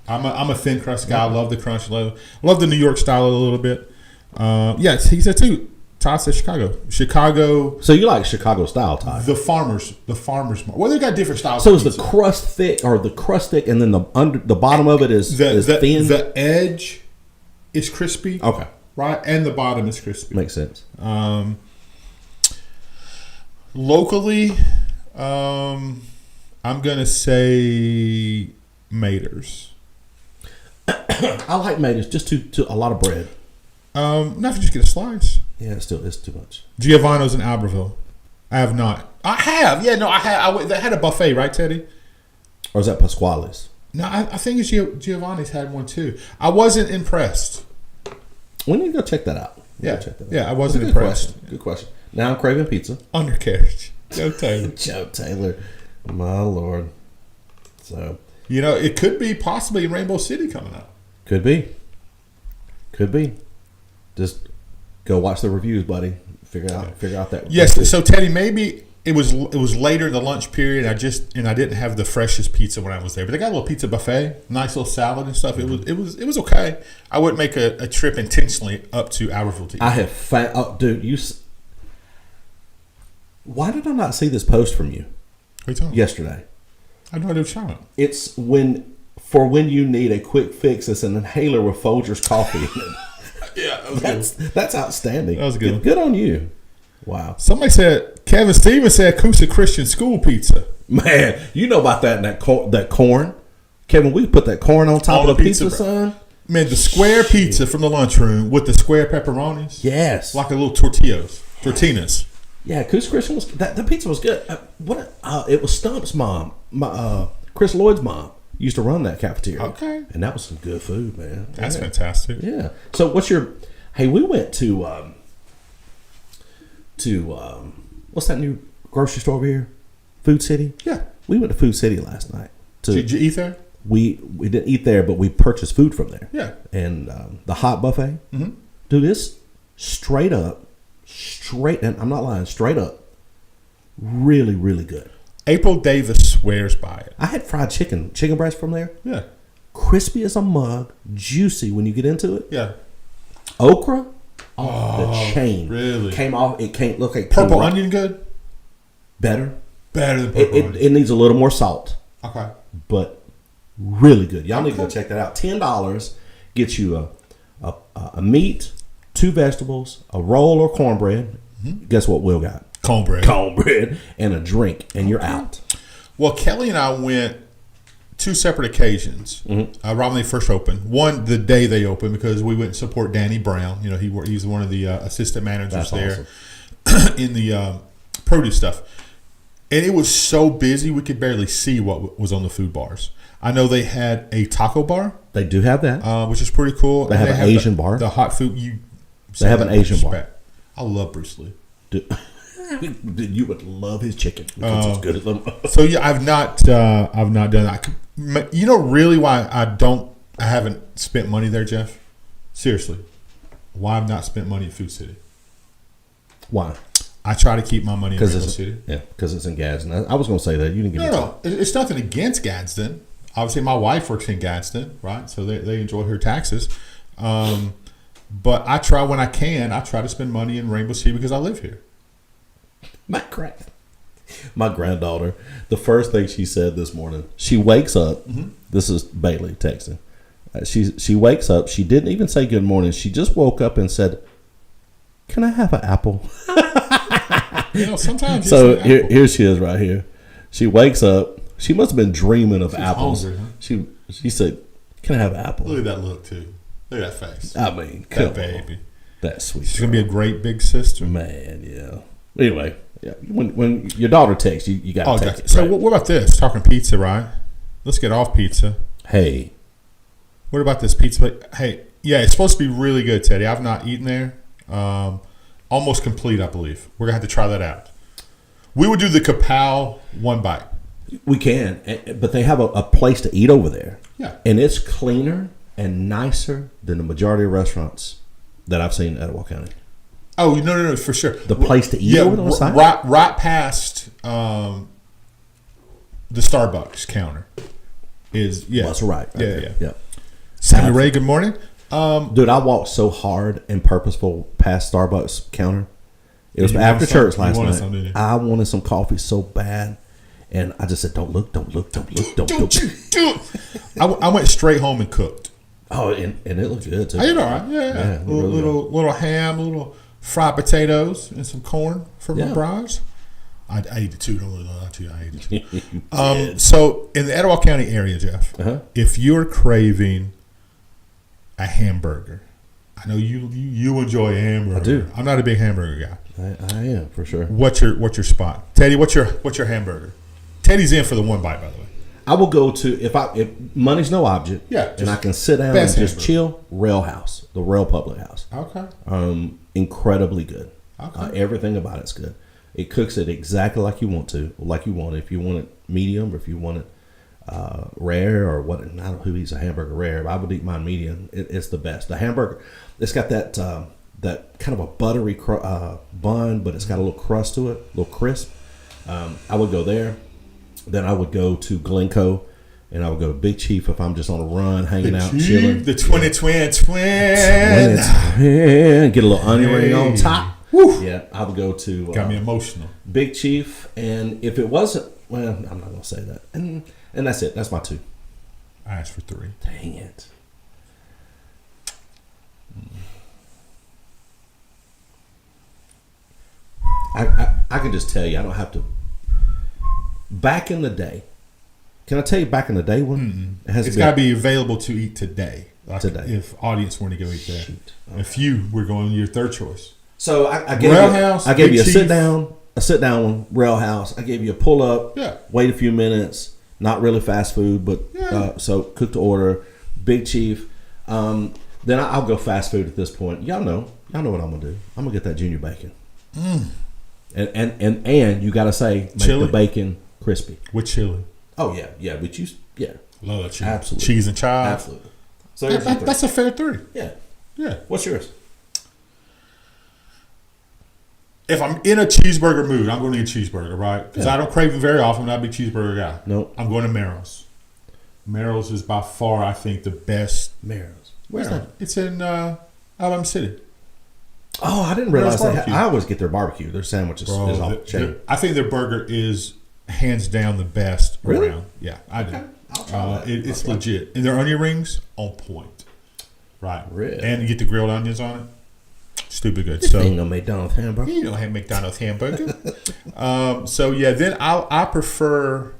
I'm a thin crust guy. I love the crunch. Love the New York style a little bit. Yes, he said too. Todd said Chicago. So you like Chicago style, Ty? The farmers market. Well, they got different styles. So of is the pizza. crust thick, or the crust thick, and then the bottom of it is thin? The edge is crispy. Okay, Right, and the bottom is crispy. makes sense. Locally, I'm gonna say Mater's. I like Mater's, just too a lot of bread. Not if you just get a slice. Yeah, it's too much. Giovanni's in Albertville. I have not. I have. Yeah, no, I had. They had a buffet, right, Teddy? Or is that Pasquale's? No, I think it's Giovanni's had one too. I wasn't impressed. We need to go check that out. Yeah, Check that out. yeah, I wasn't That's a good impressed. question. Good question. Now I'm craving pizza. Undercarriage. Joe Taylor. Joe Taylor, my lord. So You know, it could be possibly Rainbow City coming up. could be. Just go watch the reviews, buddy. Figure out that. Yes. So Teddy, maybe it was later in the lunch period. I didn't have the freshest pizza when I was there, but they got a little pizza buffet, nice little salad and stuff. It was okay. I wouldn't make a trip intentionally up to Albertville to eat. I have found. Oh, dude, why did I not see this post from you What are you talking about? yesterday? I know I do challenge. It's when you need a quick fix. It's an inhaler with Folgers coffee. Yeah, that was good. That's outstanding. That was good. Good on you. Wow, Somebody said Kevin Stevens said Coosa Christian School pizza. man, you know about that that corn, Kevin. We put that corn on top On of the the pizza, pizza, bro. son. Man, the square pizza from the lunchroom with the square pepperonis. Yes, Like a little tortinas. yeah. Coos Christian was the pizza was good. It was Stump's mom, Chris Lloyd's mom, used to run that cafeteria. Okay. and that was some good food, man. That's Yeah. fantastic. Yeah. So what's your? Hey, we went to what's that new grocery store over here? Food City. Yeah. We went to Food City last night. Did you eat there? We didn't eat there, but we purchased food from there. Yeah. And the hot buffet. Mm-hmm. Dude, this straight, and I'm not lying, straight up, really, really good. April Davis swears by it. I had fried chicken breast from there. Yeah. Crispy as a mug, juicy when you get into it. Yeah. Okra, the chain really? came off. It came look like Purple onion good? better. Better than purple onion. It needs a little more salt, Okay. but really good. Y'all need to go check that out. $10 gets you a meat, 2 vegetables, a roll or cornbread. Guess what Will got? cornbread, and a drink, and you're out. Well, Kelly and I went 2 separate occasions right when they first opened. One, the day they opened, because we went to support Danny Brown. You know, he's one of the assistant managers there in the produce stuff. And it was so busy, we could barely see what was on the food bars. I know they had a taco bar. They do have that. Which is pretty cool. They have an Asian bar. The hot food. They have an Asian bar. I love Bruce Lee. You would love his chicken because it's good as them. So yeah, I've not done that. You know, really, why I haven't spent money there, Jeff. Seriously, why I've not spent money at Food City? Why? I try to keep my money in Rainbow City. City. Yeah, because it's in Gadsden. I was going to say that. You didn't get No, it's nothing against Gadsden. Obviously, my wife works in Gadsden, right? So they enjoy her taxes. But I try when I can. I try to spend money in Rainbow City because I live here. My granddaughter, the first thing she said this morning, she wakes up. This is Bailey texting. She wakes up. She didn't even say good morning. She just woke up and said, "Can I have an apple?" You know, sometimes. So here she is right here. She wakes up. She must have been dreaming of apples. Hungry, huh? She said, "Can I have an apple?" Look at that look too. Look at that face. I mean, That baby. That's sweet. She's gonna be a great big sister. Man, yeah. Anyway, yeah. When your daughter texts, you got to text it. So right? what about this? Talking pizza, right? Let's get off pizza. Hey, What about this pizza? Hey, yeah, it's supposed to be really good, Teddy. I've not eaten there. Almost complete, I believe. We're gonna have to try that out. We would do the Kapow one bite. we can, but they have a place to eat over there. Yeah. And it's cleaner and nicer than the majority of restaurants that I've seen in Etowah County. Oh no, for sure. The place to eat over on the side? right past the Starbucks counter is That's right. Yeah. Sammy Ray, good morning. Dude, I walked so hard and purposeful past Starbucks counter. It was You after wanted church some- last you wanted night. some, didn't you? I wanted some coffee so bad, and I just said, "Don't look, don't look, don't look, don't look." I went straight home and cooked. Oh, and it looked good too. I did all right. Yeah. it really Little ham, little fried potatoes, and some corn for my Yeah. brats. I ate it too. Don't lie to you. I ate it too. You did. So in the Etowah County area, Jeff, Uh-huh. if you're craving a hamburger, I know you enjoy a hamburger. I do. I'm not a big hamburger guy. I am for sure. What's your spot, Teddy? What's your hamburger? Teddy's in for the one bite, by the way. I will go to if money's no object. Yeah, and just I can sit down and best just hamburger. chill. Rail House, the Rail Public House. Okay. Incredibly good. Okay. Everything about it's good. It cooks it exactly like you want to, like you want it. If you want it medium, or if you want it rare, or what? I don't know who eats a hamburger rare, but I would eat mine medium. It's the best. The hamburger, it's got that kind of a buttery bun, but it's got a little crust to it, a little crisp. I would go there. Then I would go to Glencoe, and I would go to Big Chief if I'm just on a run, hanging out, chilling. The twin. Get a little onion ring on top. Woo. Yeah, I would go to Got me emotional. Big Chief, and if it wasn't, well, I'm not going to say that. And that's it. That's my 2. I asked for 3. Dang it. I can just tell you, I don't have to. Back in the day, can I tell you back in the day when It's got to be available to eat today. Like Today. If audience want to go eat there. Shoot. If you were going your third choice. So I gave Rail you, House, I gave Big you a Chief. sit down one, Rail House. I gave you a pull up. Yeah. Wait a few minutes. Not really fast food, but Yeah. so cook to order. Big Chief. Then I'll go fast food at this point. Y'all know what I'm gonna do. I'm gonna get that junior bacon. And you gotta say make Chili? the bacon crispy. With chili. Oh yeah, but yeah, Love that chili. Absolutely. Cheese and chives. absolutely. So here's your 3. That's a fair 3. Yeah. Yeah. What's yours? If I'm in a cheeseburger mood, I'm going to eat a cheeseburger, right? Because Yeah. I don't crave them very often. I'm not a big cheeseburger guy. Nope. I'm going to Merrill's. Merrill's is by far, I think, the best. Marrows. Where's Merrill. that? It's in Alabama City. Oh, I didn't realize Merrill's that. barbecue. I always get their barbecue. Their sandwiches is off the chain. I think their burger is hands down the best Really? around. Yeah, I do. I'll try that. It's legit. And their onion rings, on point. Right. Really? And you get the grilled onions on it. Stupid good. This So ain't no McDonald's hamburger. you don't have McDonald's hamburger. So yeah, then I prefer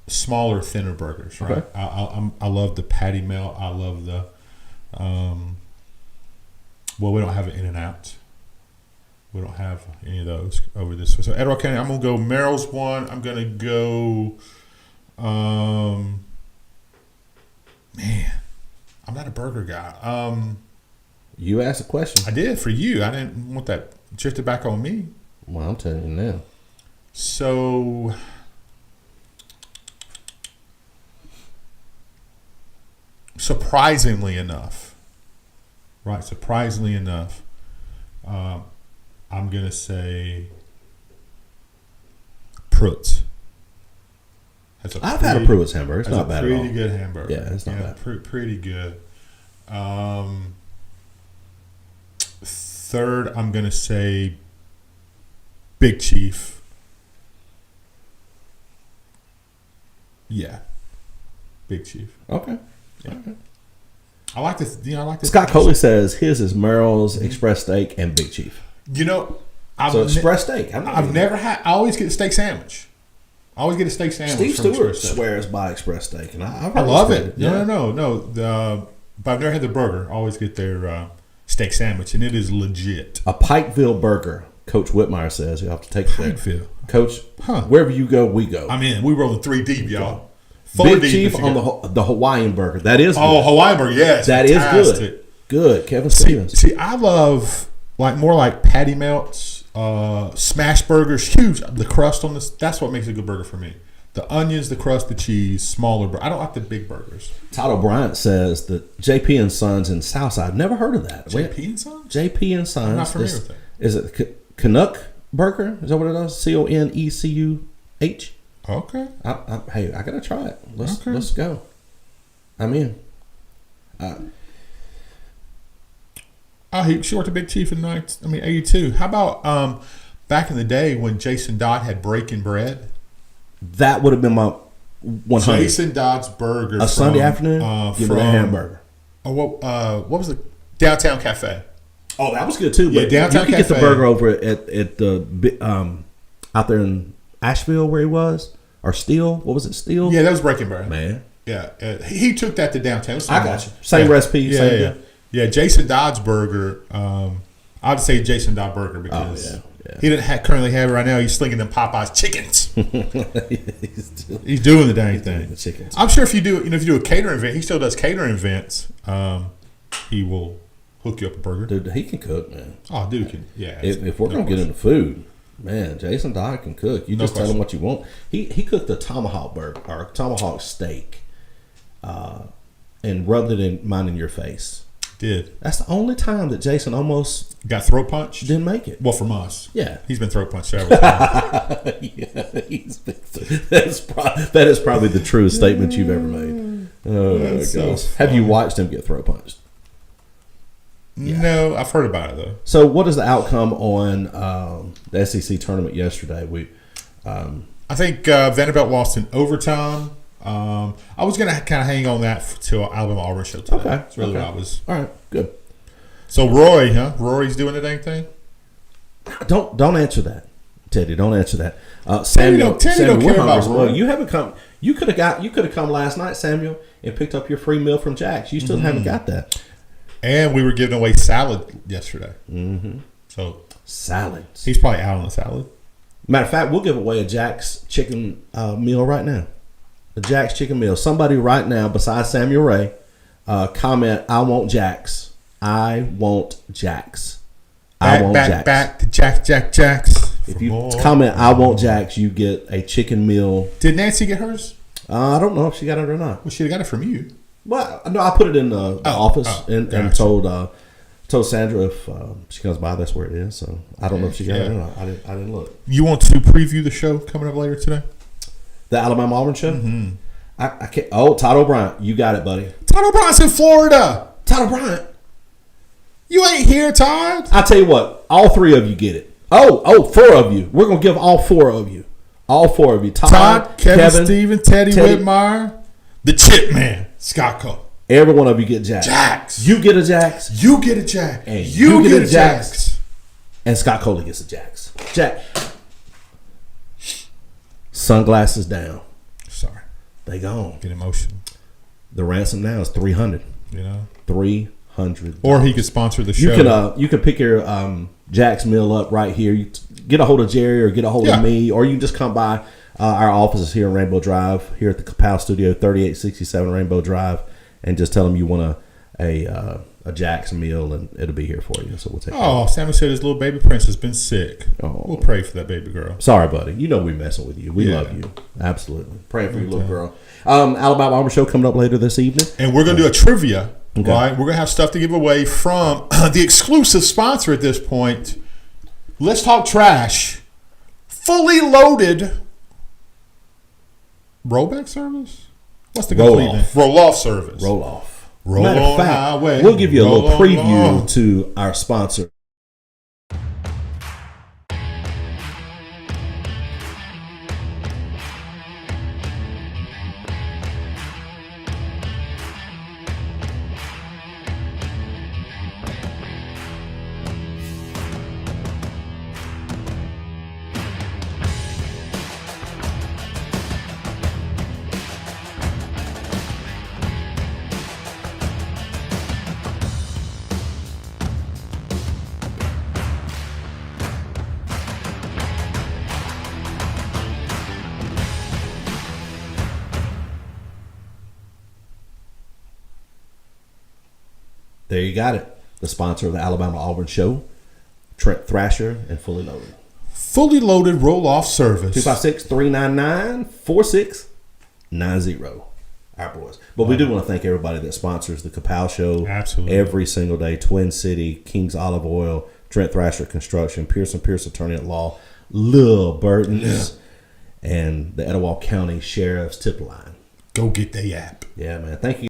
smaller, thinner burgers. Right. Okay. I love the patty melt. I love the. Well, we don't have an In-N-Out. We don't have any of those over this way. So Etowah County, I'm gonna go Merrill's one. I'm gonna go. Man, I'm not a burger guy. You asked a question. I did for you. I didn't want that drifted back on me. Well, I'm telling you now. So surprisingly enough, I'm gonna say Pruitt's. I've had a Pruitt's hamburger. It's That's not a bad at all. pretty good hamburger. Yeah, it's not bad. Pretty good. Third, I'm gonna say Big Chief. Yeah, Big Chief. Okay. Yeah. I like this. I like this. Scott Coley says his is Merrill's, Express Steak, and Big Chief. I've Express Steak. I've never had. I always get a steak sandwich. I always get a steak sandwich. Steve from Stewart Express Steak. swears by Express Steak, and I love it. Yeah. No. But I've never had the burger. I always get their steak sandwich, and it is legit. A Pikeville burger. Coach Whitmire says you have to take it there. Pikeville. Coach, wherever you go, we go. I'm in. We rolling 3 deep, y'all. 4 Big deep Chief on the Hawaiian burger. That is good. Hawaiian burger. Yes, that fantastic. is good. Good, Kevin Stevens. See, I love more like patty melts, smash burgers. Huge. The crust on this. That's what makes a good burger for me. The onions, the crust, the cheese, smaller. I don't like the big burgers. Todd O'Brien says that JP and Sons in Southside. Never heard of that. JP and Sons? JP and Sons. I'm not familiar with that. Is it Canuck Burger? Is that what it is? CONECUH? Okay. Hey, I gotta try it. Okay. Let's go. I'm in. She worked at Big Chief in 82. How about back in the day when Jason Dodd had Breaking Bread? That would have been my 100. Jason Dodd's Burger. A Sunday afternoon? Give me that hamburger. What was the Downtown Cafe? Oh, that was good too. Yeah, But Downtown you could get the Cafe. burger over at the out there in Asheville where he was, or Steele. What was it, Steele? Yeah, that was Breaking Bread. Man. Yeah, he took that to downtown. I got you. Same recipe. Yeah, same yeah. deal. Yeah, Jason Dodd's burger. I'd say Jason Dodd burger because he didn't currently have it right now. He's slinging them Popeyes chickens. He's doing the dang thing. The chickens. I'm sure if you do a catering event, he still does catering events. He will hook you up a burger. Dude, he can cook, man. Oh, dude can. Yeah. If we're gonna get into food, man, Jason Dodd can cook. You just tell him what you want. He cooked a tomahawk burger or tomahawk steak, and rubbed it in your face. Did. That's the only time that Jason almost got throat punched. Didn't make it. Well, from us. Yeah, he's been throat punched several times. That is probably the truest statement you've ever made. Oh gosh. So have you watched him get throat punched? Yeah. No, I've heard about it though. So, what is the outcome on the SEC tournament yesterday? I think Vanderbilt lost in overtime. I was gonna kind of hang on that till Alabama Auburn show today. Okay, that's really what I was. All right, good. So Rory's doing the dang thing. Don't answer that, Teddy. Don't answer that. Samuel, Teddy don't care about Rory. Well, you haven't come. You could have come last night, Samuel, and picked up your free meal from Jack's. You still haven't got that. And we were giving away salad yesterday. Mm-hmm. So salads. He's probably out on the salad. Matter of fact, we'll give away a Jack's chicken meal right now. The Jack's chicken meal. Somebody right now, besides Samuel Ray, comment, I want Jack's. I want Jack's. Back to Jack's. If you comment, I want Jack's, you get a chicken meal. Did Nancy get hers? I don't know if she got it or not. Well, she got it from you. Well, no, I put it in the office and told Sandra if she comes by, that's where it is. So I don't know if she got it or not. I didn't look. You want to preview the show coming up later today? The Alabama Auburn show? Mm-hmm. I can't. Oh, Todd O'Brien. You got it, buddy. Todd O'Brien's in Florida. Todd O'Brien. You ain't here, Todd. I tell you what. All 3 of you get it. Oh, 4 of you. We're going to give all 4 of you. All 4 of you. Todd, Kevin, Stephen, Teddy Whitmire, the Chip Man, Scott Cole. Every one of you get Jax. Jax. You get a Jax. You get a Jax. And you get a Jax. And Scott Coley gets a Jax. Sunglasses down. Sorry. They gone. Get emotional. The ransom now is $300. You know? $300. Or he could sponsor the show. You can pick your Jax meal up right here. You get a hold of Jerry or get a hold of me, or you can just come by our offices here in Rainbow Drive, here at the Kapow Studio, 3867 Rainbow Drive, and just tell them you want a Jax meal, and it'll be here for you. So we'll take. Oh, Sammy said his little baby prince has been sick. Oh. We'll pray for that baby girl. Sorry, buddy. You know we're messing with you. We love you. Absolutely. Praying for your little girl. Alabama Auburn Show coming up later this evening. And we're going to do a trivia, Okay. right? We're going to have stuff to give away from the exclusive sponsor at this point. Let's Talk Trash. Fully loaded rollback service? What's the Roll-off. Roll-off service. Roll off. Roll Matter on of fact, highway. we'll give you a Roll little on preview along. to our sponsor. There you got it. The sponsor of the Alabama Auburn Show, Trent Thrasher and Fully Loaded. Fully loaded roll-off service. 256-399-4690. Our boys. But we do want to thank everybody that sponsors the Kapow Show. Absolutely. Every single day. Twin City, King's Olive Oil, Trent Thrasher Construction, Pearson Pierce Attorney at Law, Lil Burton's, and the Etowah County Sheriff's Tip Line. Go get the app. Yeah, man. Thank you.